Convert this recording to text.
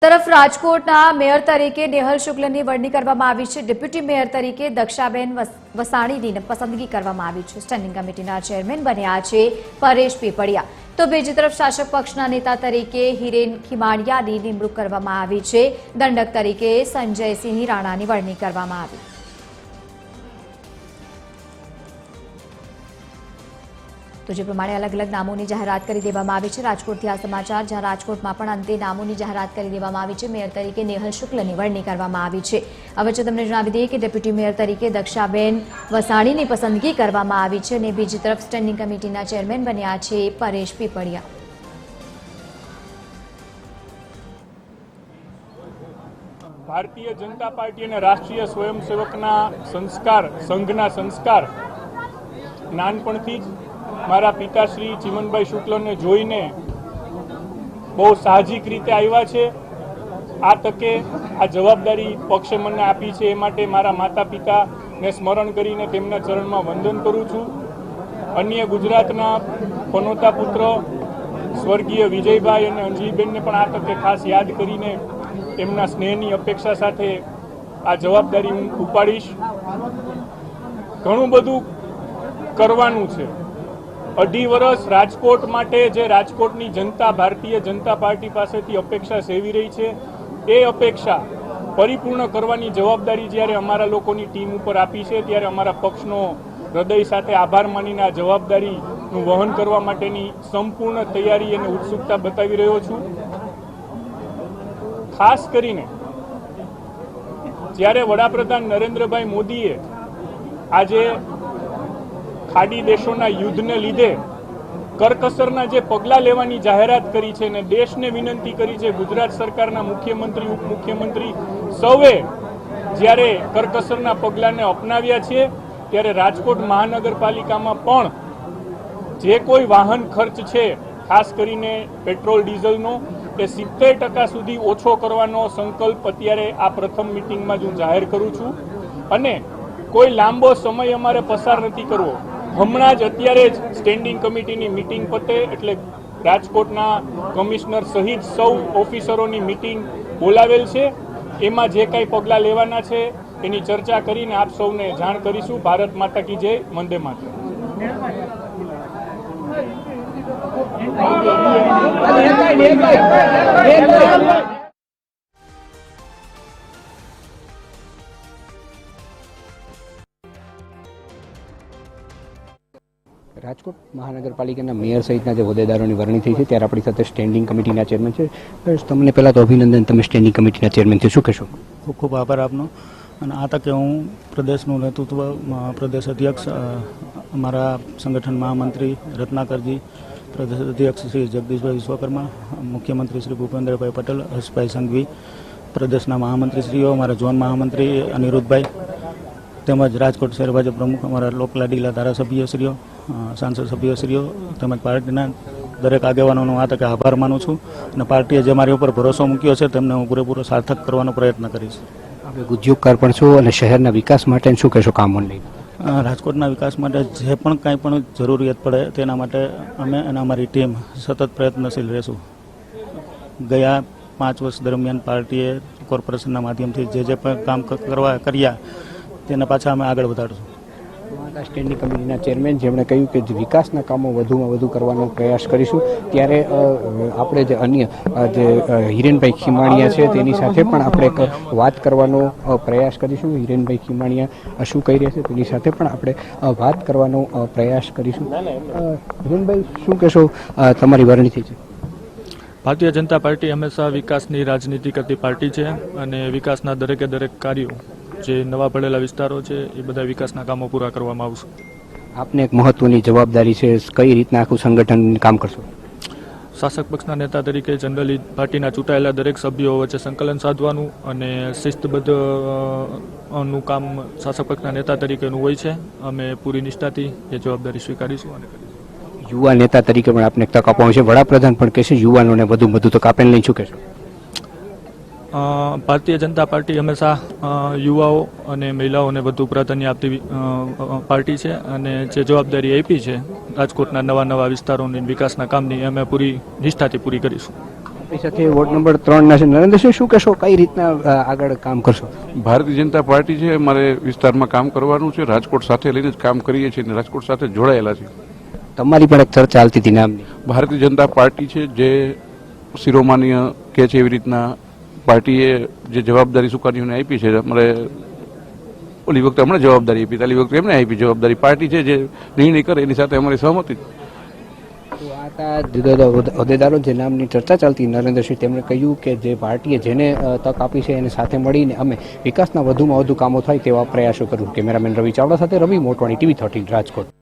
તરફ રાજકોટના મેયર તરીકે નેહલ શુક્લની વરણી કરવામાં આવી છે। ડેપ્યુટી મેયર તરીકે દક્ષાબેન વસાણીની પસંદગી કરવામાં આવી છે। સ્ટેન્ડિંગ કમિટીના ચેરમેન બન્યા છે પરેશ પીપળિયા। તો બીજી તરફ શાસક પક્ષના નેતા તરીકે હિરેન ખીમાણીયાની નિમણૂક કરવામાં આવી છે। દંડક તરીકે સંજયસિંહ રાણાની વરણી કરવામાં આવી। તો જે પ્રમાણે અલગ અલગ નામોની જાહેરાત કરી દેવામાં આવી છે। રાજકોટથી આ સમાચાર, જ્યાં રાજકોટમાં પણ અંતે નામોની જાહેરાત કરી દેવામાં આવી છે। મેયર તરીકે નેહલ શુક્લની વરણી કરવામાં આવી છે। હવે તમને જણાવી દઈએ કે ડેપ્યુટી મેયર તરીકે દક્ષાબેન વસાણીની પસંદગી કરવામાં આવી છે અને બીજી તરફ સ્ટેન્ડિંગ કમિટીના ચેરમેન બન્યા છે પરેશ પીપળિયા। ભારતીય જનતા પાર્ટી અને રાષ્ટ્રીય સ્વયંસેવકના સંસ્કાર, સંઘના સંસ્કાર નાનપણથી જ મારા પિતાશ્રી ચીમનભાઈ શુક્લને જોઈને બહુ સાહજિક રીતે આવ્યા છે। આ તકે આ જવાબદારી પક્ષે મને આપી છે, એ માટે મારા માતા પિતાને સ્મરણ કરીને તેમના ચરણમાં વંદન કરું છું। અન્ય ગુજરાતના પનોતા પુત્ર સ્વર્ગીય વિજયભાઈ અને અંજલીબેનને પણ આ તકે ખાસ યાદ કરીને તેમના સ્નેહની અપેક્ષા સાથે આ જવાબદારી હું ઉપાડીશ। ઘણું બધું કરવાનું છે। 2.5 વર્ષ રાજકોટ માટે જે રાજકોટની જનતા ભારતીય જનતા પાર્ટી પાસેથી અપેક્ષા સેવી રહી છે, એ અપેક્ષા પરિપૂર્ણ કરવાની જવાબદારી જ્યારે અમારા લોકોની ટીમ ઉપર આપી છે, ત્યારે અમારા પક્ષનો હૃદય સાથે આભાર માનીને આ જવાબદારીનું વહન કરવા માટેની સંપૂર્ણ તૈયારી અને ઉત્સુકતા બતાવી રહ્યો છું। ખાસ કરીને જ્યારે વડાપ્રધાન નરેન્દ્રભાઈ મોદીએ આજે ખાડી દેશોના યુદ્ધને લીધે કરકસરના જે પગલાં લેવાની જાહેરાત કરી છે અને દેશને વિનંતી કરી છે, ગુજરાત સરકારના મુખ્યમંત્રી, ઉપમુખ્યમંત્રી સૌએ જ્યારે કરકસરના પગલાંને અપનાવ્યા છે, ત્યારે રાજકોટ મહાનગરપાલિકામાં પણ જે કોઈ વાહન ખર્ચ છે, ખાસ કરીને પેટ્રોલ ડીઝલનો, એ 70% સુધી ઓછો કરવાનો સંકલ્પ અત્યારે આ પ્રથમ મિટિંગમાં જ હું જાહેર કરું છું। અને કોઈ લાંબો સમય અમારે પસાર નથી કરવો। હમણાં જ અત્યારે જ સ્ટેન્ડિંગ કમિટીની મિટિંગ પતે એટલે રાજકોટના કમિશનર સહિત સૌ ઓફિસરોની મિટિંગ બોલાવેલ છે। એમાં જે કાંઈ પગલાં લેવાના છે એની ચર્ચા કરીને આપ સૌને જાણ કરીશું। ભારત માતા કી જય, વંદે માતરમ। રાજકોટ મહાનગરપાલિકાના મેયર સહિતના જે હોદ્દેદારોની વરણી થઈ છે, ત્યારે આપણી સાથે સ્ટેન્ડિંગ કમિટીના ચેરમેન છે। તમને પહેલાં તો અભિનંદન, તમે સ્ટેન્ડિંગ કમિટીના ચેરમેન છે, શું કહેશો? ખૂબ ખૂબ આભાર આપનો। અને આ તકે હું પ્રદેશનું નેતૃત્વ, પ્રદેશ અધ્યક્ષ અમારા સંગઠન મહામંત્રી રત્નાકરજી, પ્રદેશ અધ્યક્ષ શ્રી જગદીશભાઈ વિશ્વકર્મા, મુખ્યમંત્રી શ્રી ભૂપેન્દ્રભાઈ પટેલ, હર્ષભાઈ સંઘવી, પ્રદેશના મહામંત્રીશ્રીઓ, અમારા ઝોન મહામંત્રી અનિરુદ્ધભાઈ, તેમજ રાજકોટ શહેર ભાજપ પ્રમુખ, અમારા લોકલાડીલા ધારાસભ્યશ્રીઓ, સાંસદ સભ્યશ્રીઓ, તેમજ પાર્ટીના દરેક આગેવાનોનો આ તકે આભાર માનું છું। અને પાર્ટીએ જે મારી ઉપર ભરોસો મૂક્યો છે તેમને હું પૂરેપૂરો સાર્થક કરવાનો પ્રયત્ન કરીશ। આપણે ઉદ્યોગકાર પણ છો અને શહેરના વિકાસ માટે શું કહેશો કામોને લઈને? રાજકોટના વિકાસ માટે જે પણ કાંઈ પણ જરૂરિયાત પડે તેના માટે અમે અને અમારી ટીમ સતત પ્રયત્નશીલ રહેશું। ગયા 5 વર્ષ દરમિયાન પાર્ટીએ કોર્પોરેશનના માધ્યમથી જે પણ કામ કર્યા તેના પાછા અમે આગળ વધારશું। સ્ટેન્ડિંગ કમિટીના ચેરમેન જેમણે કહ્યું કે વિકાસના કામો વધુમાં વધુ કરવાનો પ્રયાસ કરીશું, ત્યારે આપણે જે અન્ય જે હિરેનભાઈ ખીમાણીયા છે તેની સાથે પણ આપણે એક વાત કરવાનો પ્રયાસ કરીશું। હિરેનભાઈ ખીમાણીયા શું કહી રહ્યા છે તેની સાથે પણ આપણે વાત કરવાનો પ્રયાસ કરીશું। હિરેનભાઈ, શું કહેશો, તમારી વરણી થઈ છે? ભારતીય જનતા પાર્ટી હંમેશા વિકાસની રાજનીતિ કરતી પાર્ટી છે અને વિકાસના દરેકે દરેક કાર્યો, જે નવા પડેલા વિસ્તારો છે, એ બધા વિકાસના કામો પૂરા કરવામાં આવશે। આપને એક મહત્વની જવાબદારી છે, કઈ રીતના આખું સંગઠન કામ કરશો? શાસક પક્ષના નેતા તરીકે જનરલી પાર્ટીના ચૂંટાયેલા દરેક સભ્યો વચ્ચે સંકલન સાધવાનું અને શિસ્તબદ્ધ નું કામ શાસક પક્ષના નેતા તરીકેનું હોય છે। અમે પૂરી નિષ્ઠાથી એ જવાબદારી સ્વીકારીશું અને કરીશું। યુવા નેતા તરીકે પણ આપને તક આપવામાં છે, વડાપ્રધાન પણ કહેશે યુવાનોને વધુ તક આપે, લઈ શું કહેશો? ભારતીય જનતા પાર્ટી હંમેશા યુવાઓ અને મહિલાઓને વધુ પ્રાધાન્ય આપતી પાર્ટી છે અને જે જવાબદારી આપી છે રાજકોટના નવા વિસ્તારોની વિકાસના કામની અમે પૂરી નિષ્ઠાથી પૂરી કરીશું। આપણી સાથે વોર્ડ નંબર 3 છે નરેન્દ્રસિંહ, શું કહેશો, કઈ રીતના આગળ કામ કરશો? ભારતીય જનતા પાર્ટી છે, અમારે વિસ્તારમાં કામ કરવાનું છે. રાજકોટ સાથે લઈને જ કામ કરીએ છીએ અને રાજકોટ સાથે જોડાયેલા છીએ. તમારી પણ એક ચર્ચા ચાલતી હતી નામની. ભારતીય જનતા પાર્ટી છે જે શિરોમાન્ય કે છે એવી રીતના પાર્ટીએ જે જવાબદારી સુકાનીઓને આપી છે, અમારે ઓલી વખતે હમણાં જવાબદારી આપી, તાલી વખતે એમને આપી જવાબદારી. પાર્ટી છે જે નિર્ણય કરે એની સાથે અમારી સહમતિ. તો આ હતા જુદા જુદા હોદ્દેદારો જે નામની ચર્ચા ચાલતી. નરેન્દ્રસિંહ તેમણે કહ્યું કે જે પાર્ટીએ જેને તક આપી છે એને સાથે મળીને અમે વિકાસના વધુમાં વધુ કામો થાય તેવા પ્રયાસો કરવું. કેમેરામેન રવિ ચાવડા સાથે રવિ મોટવાણી, TV 13 રાજકોટ.